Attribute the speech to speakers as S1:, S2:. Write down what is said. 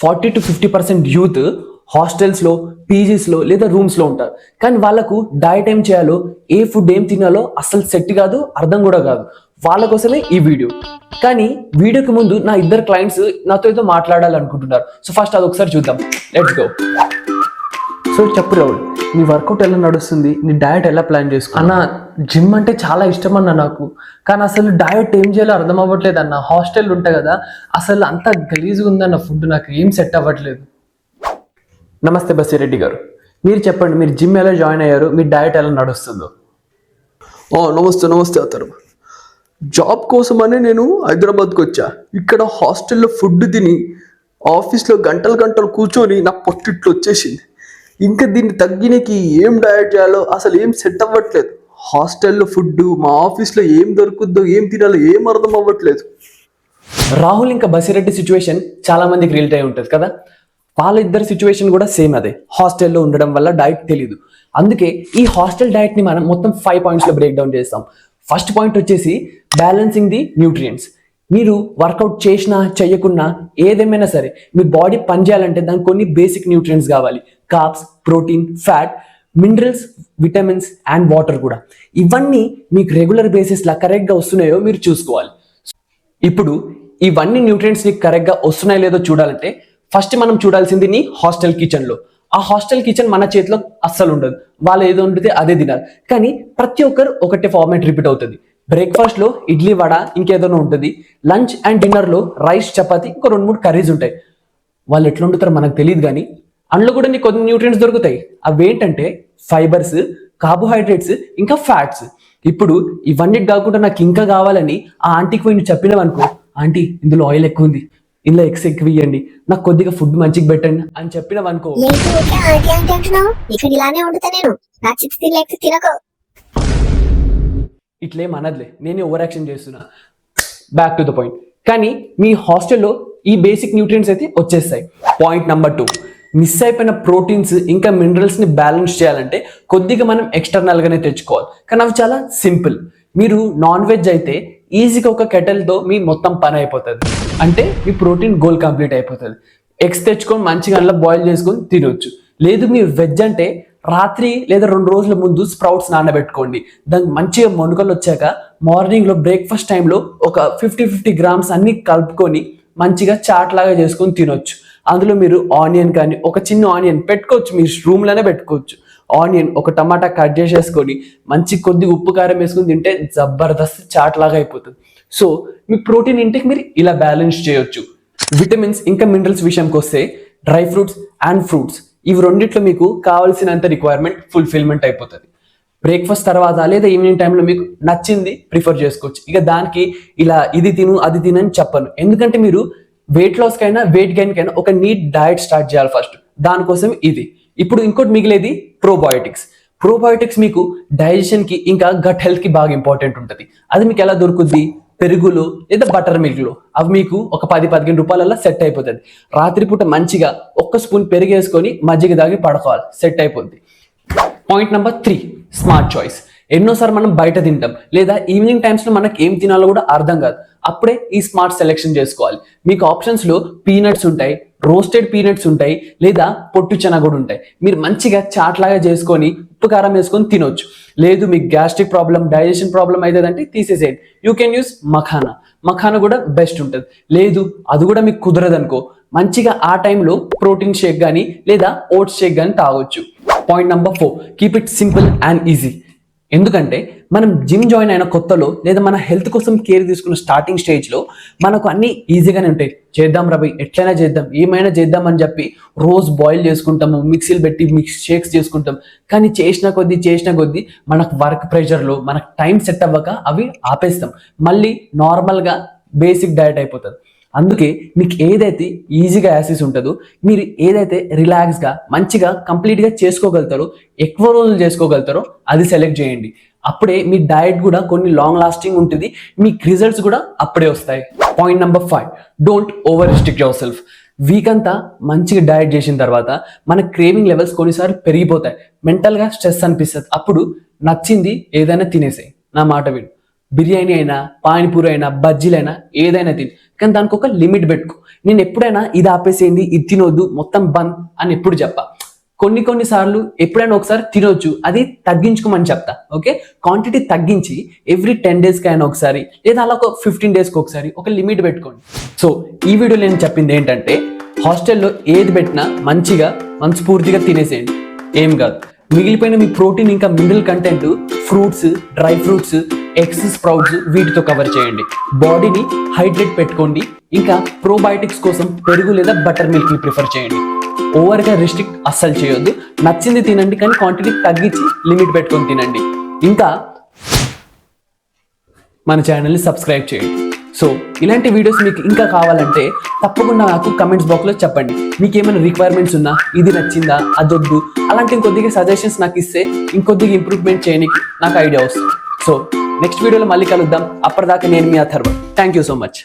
S1: 40-50% youth హాస్టల్స్లో, పీజీస్లో లేదా రూమ్స్లో ఉంటారు. కానీ వాళ్ళకు డయట్ ఏం చేయాలో, ఏ ఫుడ్ ఏం తినాలో అస్సలు సెట్ కాదు, అర్థం కూడా కాదు. వాళ్ళ కోసమే ఈ వీడియో. కానీ వీడియోకి ముందు నా ఇద్దరు క్లయింట్స్ నాతో ఏదో మాట్లాడాలనుకుంటున్నారు. సో ఫస్ట్ అది ఒకసారి చూద్దాం. Let's go. సో చెప్పు రావుల్, నీ వర్కౌట్ ఎలా నడుస్తుంది, నీ డయట్ ఎలా ప్లాన్ చేసుకో అన్న? జిమ్ అంటే చాలా ఇష్టం అన్న నాకు, కానీ అసలు డయట్ ఏం చేయాలో అర్థం అవ్వట్లేదు అన్న. హాస్టల్ ఉంటా కదా, అసలు అంత గలీజ్గా ఉందన్న ఫుడ్, నాకు ఏం సెట్ అవ్వట్లేదు. నమస్తే బసిరెడ్డి గారు, మీరు చెప్పండి, మీరు జిమ్ ఎలా జాయిన్ అయ్యారు, మీ డయట్ ఎలా నడుస్తుందో?
S2: నమస్తే అతను. జాబ్ కోసమని నేను హైదరాబాద్కి వచ్చా. ఇక్కడ హాస్టల్లో ఫుడ్ తిని ఆఫీస్లో గంటలు కూర్చొని నా పొట్టిట్లు వచ్చేసింది. ఇంకా దీన్ని తగ్గినకి ఏం డయట్ చేయాలో అసలు ఏం సెట్ అవ్వట్లేదు. హాస్టల్లో ఫుడ్, మా ఆఫీస్లో ఏం దొరుకుద్దో, ఏం తినాలో ఏం అర్థం అవ్వట్లేదు.
S1: రాహుల్ ఇంకా బసిరెడ్డి సిచ్యువేషన్ చాలా మందికి రిలేట్ అయి ఉంటుంది కదా. వాళ్ళిద్దరి సిచ్యువేషన్ కూడా సేమ్ అదే. హాస్టల్లో ఉండడం వల్ల డయట్ తెలీదు. అందుకే ఈ హాస్టల్ డయట్ని మనం మొత్తం 5 పాయింట్స్లో బ్రేక్ డౌన్ చేస్తాం. ఫస్ట్ పాయింట్ వచ్చేసి బ్యాలెన్సింగ్ ది న్యూట్రియంట్స్. మీరు వర్కౌట్ చేసినా చేయకున్నా ఏదేమైనా సరే మీ బాడీ పనిచేయాలంటే దానికి కొన్ని బేసిక్ న్యూట్రియంట్స్ కావాలి. Carbs, protein, fat, minerals, vitamins and water కూడా. ఇవన్నీ మీకు రెగ్యులర్ బేసిస్లా కరెక్ట్గా వస్తున్నాయో మీరు చూసుకోవాలి. ఇప్పుడు ఇవన్నీ న్యూట్రియంట్స్ నీకు కరెక్ట్గా వస్తున్నాయో లేదో చూడాలంటే ఫస్ట్ మనం చూడాల్సింది నీ హాస్టల్ కిచెన్లో. ఆ హాస్టల్ కిచెన్ మన చేతిలో అస్సలు ఉండదు. వాళ్ళు ఏదో వండితే అదే తినాలి. కానీ ప్రతి ఒక్కరు ఒకటే ఫార్మాట్ రిపీట్ అవుతుంది. బ్రేక్ఫాస్ట్లో ఇడ్లీ, వడ, ఇంకేదైనా ఉంటుంది. లంచ్ అండ్ డిన్నర్లో రైస్, చపాతి, ఇంకో 2-3 కర్రీస్ ఉంటాయి. వాళ్ళు ఎట్లా వండుతారో మనకు తెలియదు, కానీ అందులో కూడా నీకు కొన్ని న్యూట్రియంట్స్ దొరుకుతాయి. అవి ఏంటంటే ఫైబర్స్, కార్బోహైడ్రేట్స్, ఇంకా ఫ్యాట్స్. ఇప్పుడు ఇవన్నీ కాకుండా నాకు ఇంకా కావాలని ఆ ఆంటీకి పోయి నువ్వు చెప్పినావనుకో, ఆంటీ ఇందులో ఆయిల్ ఎక్కువ ఉంది, ఇందులో ఎగ్స్ ఎక్కువ ఇవ్వండి, నాకు కొద్దిగా ఫుడ్ మంచిగా పెట్టండి అని చెప్పినావనుకో, ఇట్లేం అనదులే, నేనే ఓవర్ యాక్షన్ చేస్తున్నా. Back to the point. కానీ మీ హాస్టల్లో ఈ బేసిక్ న్యూట్రియంట్స్ అయితే వచ్చేస్తాయి. పాయింట్ నెంబర్ 2, మిస్ అయిపోయిన ప్రోటీన్స్ ఇంకా మినరల్స్ని బ్యాలెన్స్ చేయాలంటే కొద్దిగా మనం ఎక్స్టర్నల్గానే తెచ్చుకోవాలి. కానీ అవి చాలా సింపుల్. మీరు నాన్ వెజ్ అయితే ఈజీగా ఒక కెటల్తో మీ మొత్తం పని అయిపోతుంది. అంటే మీ ప్రోటీన్ గోల్ కంప్లీట్ అయిపోతుంది. ఎగ్స్ తెచ్చుకొని మంచిగా అందులో బాయిల్ చేసుకొని తినవచ్చు. లేదు మీరు వెజ్ అంటే రాత్రి లేదా 2 రోజుల ముందు స్ప్రౌట్స్ నానబెట్టుకోండి. దానికి మంచిగా మొనుకలు వచ్చాక మార్నింగ్లో బ్రేక్ఫాస్ట్ టైంలో ఒక 50 గ్రామ్స్ అన్ని కలుపుకొని మంచిగా చాట్ లాగా చేసుకొని తినొచ్చు. అందులో మీరు ఆనియన్ కానీ ఒక చిన్న ఆనియన్ పెట్టుకోవచ్చు, మీ రూమ్లోనే పెట్టుకోవచ్చు. ఆనియన్, ఒక టమాటా కట్ చేసేసుకొని మంచి కొద్దిగా ఉప్పు కారం వేసుకొని తింటే జబర్దస్త్ చాట్ లాగా అయిపోతుంది. సో మీ ప్రోటీన్ ఇంటేక్ మీరు ఇలా బ్యాలెన్స్ చేయొచ్చు. విటమిన్స్ ఇంకా మినరల్స్ విషయంకి వస్తే డ్రై ఫ్రూట్స్ అండ్ ఫ్రూట్స్, ఇవి రెండిట్లో మీకు కావాల్సినంత రిక్వైర్మెంట్ ఫుల్ఫిల్మెంట్ అయిపోతుంది. బ్రేక్ఫాస్ట్ తర్వాత లేదా ఈవినింగ్ టైంలో మీకు నచ్చింది ప్రిఫర్ చేసుకోవచ్చు. ఇక దానికి ఇలా ఇది తిను అది తిను అని చెప్పను, ఎందుకంటే మీరు వెయిట్ లాస్ కైనా వెయిట్ గెయిన్ కైనా ఒక నీట్ డయట్ స్టార్ట్ చేయాలి ఫస్ట్. దానికోసం ఇది. ఇప్పుడు ఇంకోటి మిగిలేది ప్రోబయోటిక్స్. ప్రోబయోటిక్స్ మీకు డైజెషన్కి ఇంకా గట్ హెల్త్కి బాగా ఇంపార్టెంట్ ఉంటుంది. అది మీకు ఎలా దొరుకుద్ది? పెరుగులో లేదా బటర్ మిల్క్లో. అవి మీకు ఒక 10-15 రూపాయలలో సెట్ అయిపోతుంది. రాత్రిపూట మంచిగా 1 స్పూన్ పెరుగు వేసుకొని మజ్జిగ దాగి పడుకోవాలి, సెట్ అయిపోద్ది. Point number 3, smart choice. ఎన్నోసార్లు మనం బయట తింటాం లేదా ఈవినింగ్ టైమ్స్లో మనకి ఏం తినాలో కూడా అర్థం కాదు. అప్పుడే ఈ స్మార్ట్ సెలెక్షన్ చేసుకోవాలి. మీకు ఆప్షన్స్లో పీనట్స్ ఉంటాయి, రోస్టెడ్ పీనట్స్ ఉంటాయి, లేదా పొట్టు చెన కూడా ఉంటాయి. మీరు మంచిగా చాట్ లాగా చేసుకొని ఉప్పు కారం వేసుకొని తినొచ్చు. లేదు మీకు గ్యాస్ట్రిక్ ప్రాబ్లం, డైజెషన్ ప్రాబ్లం అవుతుందంటే తీసేసేయండి. You can use makhana. Makhana కూడా బెస్ట్ ఉంటుంది. లేదు అది కూడా మీకు కుదరదు అనుకో, మంచిగా ఆ టైంలో ప్రోటీన్ షేక్ కానీ లేదా ఓట్స్ షేక్ కానీ తాగొచ్చు. Point number 4, keep it simple and easy. ఎందుకంటే మనం జిమ్ జాయిన్ అయిన కొత్తలో లేదా మన హెల్త్ కోసం కేర్ తీసుకున్న స్టార్టింగ్ స్టేజ్లో మనకు అన్నీ ఈజీగానే ఉంటాయి. చేద్దాం రవి, ఎట్లయినా చేద్దాం, ఏమైనా చేద్దాం అని చెప్పి రోజు బాయిల్ చేసుకుంటాము, మిక్సీలు పెట్టి షేక్స్ చేసుకుంటాం. కానీ చేసిన కొద్దీ మనకు వర్క్ ప్రెషర్లో మనకు టైం సెట్ అవ్వక అవి ఆపేస్తాం. మళ్ళీ నార్మల్గా బేసిక్ డయట్ అయిపోతుంది. అందుకే మీకు ఏదైతే ఈజీగా యాక్సెస్ ఉంటుందో, మీరు ఏదైతే రిలాక్స్గా మంచిగా కంప్లీట్గా చేసుకోగలుగుతారో, ఎక్కువ రోజులు చేసుకోగలుగుతారో అది సెలెక్ట్ చేయండి. అప్పుడే మీ డయట్ కూడా కొన్ని లాంగ్ లాస్టింగ్ ఉంటుంది, మీకు రిజల్ట్స్ కూడా అప్పుడే వస్తాయి. Point number 5, don't over restrict your self. Week అంతా మంచిగా డయట్ చేసిన తర్వాత మన క్రేవింగ్ లెవెల్స్ కొన్నిసార్లు పెరిగిపోతాయి. మెంటల్గా స్ట్రెస్ అనిపిస్తుంది. అప్పుడు నచ్చింది ఏదైనా తినేసాయి. నా మాట విను. బిర్యానీ అయినా, పానీపూరి అయినా, బజ్జీలైనా ఏదైనా తిని, కానీ దానికి ఒక లిమిట్ పెట్టుకో. నేను ఎప్పుడైనా ఇది ఆపేసేయండి, ఇది తినొద్దు, మొత్తం బంద్ అని ఎప్పుడు చెప్పా. కొన్ని సార్లు ఎప్పుడైనా ఒకసారి తినొచ్చు, అది తగ్గించుకోమని చెప్తా. ఓకే, క్వాంటిటీ తగ్గించి ఎవ్రీ 10 daysకి అయినా ఒకసారి, లేదా అలా ఒక 15 daysకి ఒకసారి ఒక లిమిట్ పెట్టుకోండి. సో ఈ వీడియోలో నేను చెప్పింది ఏంటంటే, హాస్టల్లో ఏది పెట్టినా మంచిగా మనస్ఫూర్తిగా తినేసేయండి, ఏం కాదు. మిగిలిపోయిన మీ ప్రోటీన్ ఇంకా mineral content fruits, dry fruits, eggs, sprouts వీటితో కవర్ చేయండి. బాడీని హైడ్రేట్ పెట్టుకోండి. ఇంకా ప్రోబయోటిక్స్ కోసం పెరుగు లేదా బటర్ మిల్క్ని ప్రిఫర్ చేయండి. ఓవర్గా రిస్ట్రిక్ట్ అస్సలు చేయొద్దు. నచ్చింది తినండి, కానీ క్వాంటిటీ తగ్గించి లిమిట్ పెట్టుకొని తినండి. ఇంకా మన ఛానల్ని సబ్స్క్రైబ్ చేయండి. సో ఇలాంటి వీడియోస్ మీకు ఇంకా కావాలంటే తప్పకుండా నాకు కమెంట్స్ బాక్స్లో చెప్పండి. మీకు ఏమైనా రిక్వైర్మెంట్స్ ఉన్నా, ఇది నచ్చిందా, అదొద్దు, అలాంటి ఇంకొద్దిగా సజెషన్స్ నాకు ఇస్తే ఇంకొద్దిగా ఇంప్రూవ్మెంట్ చేయడానికి నాకు ఐడియా వస్తుంది. సో నెక్స్ట్ వీడియోలో మళ్ళీ కలుద్దాం. అప్పటిదాకా నేను మీ Atharva. Thank you so much.